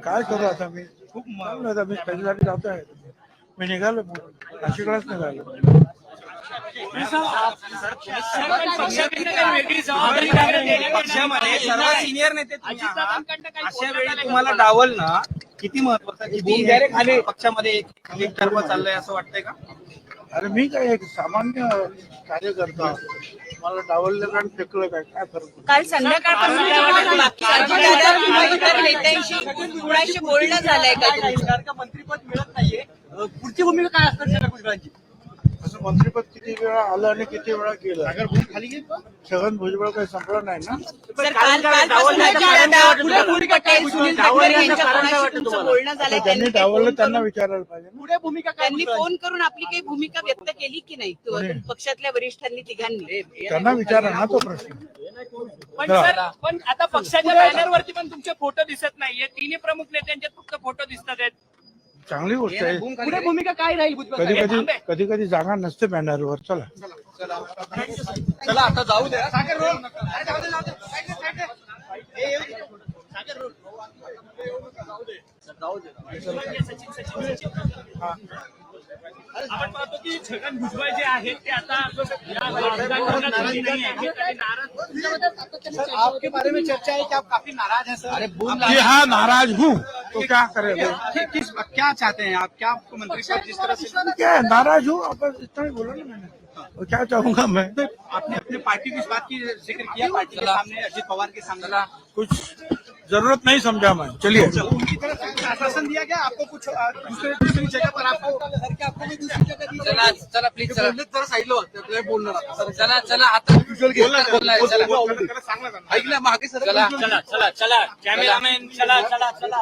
काय करू आता मी खूप मारलं आता मी कधीसाठी जातो आहे मी निघालो नाशिकलाच निघालो पक्षामध्ये सर्व सिनियर नेते अशा वेळी तुम्हाला डावल ना किती महत्वाचं पक्षामध्ये एक तर्फ चाललंय असं वाटतंय का? अरे मी काय एक सामान्य कार्यकर्ता मला डावललं आणि फेकलं काय फरक काल संध्याकाळपासून नेत्यांशी कुणाशी बोलणं झालंय का? मंत्रीपद मिळत नाहीये, पुढची भूमिका काय असणार गुजरातची? असं मंत्रिपद किती वेळा आलं आणि किती वेळा गेलं खाली छगन भुजबळ काही संपलं नाही ना. बोलणं झालंय त्यांनी डावललं त्यांना विचारायला पाहिजे पुढे भूमिका काय? त्यांनी फोन करून आपली काही भूमिका व्यक्त केली की नाही पक्षातल्या वरिष्ठांनी तिघांनी? त्यांना विचारा ना तो प्रश्न. पण आता पक्षाच्या बॅनरवरती पण तुमचे फोटो दिसत नाहीये. तिन्ही प्रमुख नेत्यांचे फक्त फोटो दिसतात आहेत. चांगली गोष्ट आहे. पुढे भूमिका काय राहील? कधी कधी जागा नसते बॅनरवर. चला चला आता जाऊ द्या. आपण पाहतो की छगन भुजबळ जे आहेत ते आता आपके बारे में चर्चा है कि आप काफी नाराज हैं सर. अरे जी हाँ नाराज हूँ तो क्या करेंगे. क्या चाहते हैं आप? क्या आपको मंत्री साहब जिस तरह से क्या है, नाराज हूँ आप इतना ही बोला ना मैंने और क्या चाहूंगा मैं. आपने अपने पार्टी की इस बात की जिक्र किया पार्टी के सामने अजित पवार के सामने कुछ जरूरत नहीं समझा मैं. चलिए उनकी तरफ से आश्वासन दिया गया आपको कुछ दूसरी जगह पर आपको भी दूसरी जगह चला प्लीज जरा साईडला बोलणार चला आता ऐकलं मागे सर चला कॅमेरामॅन चला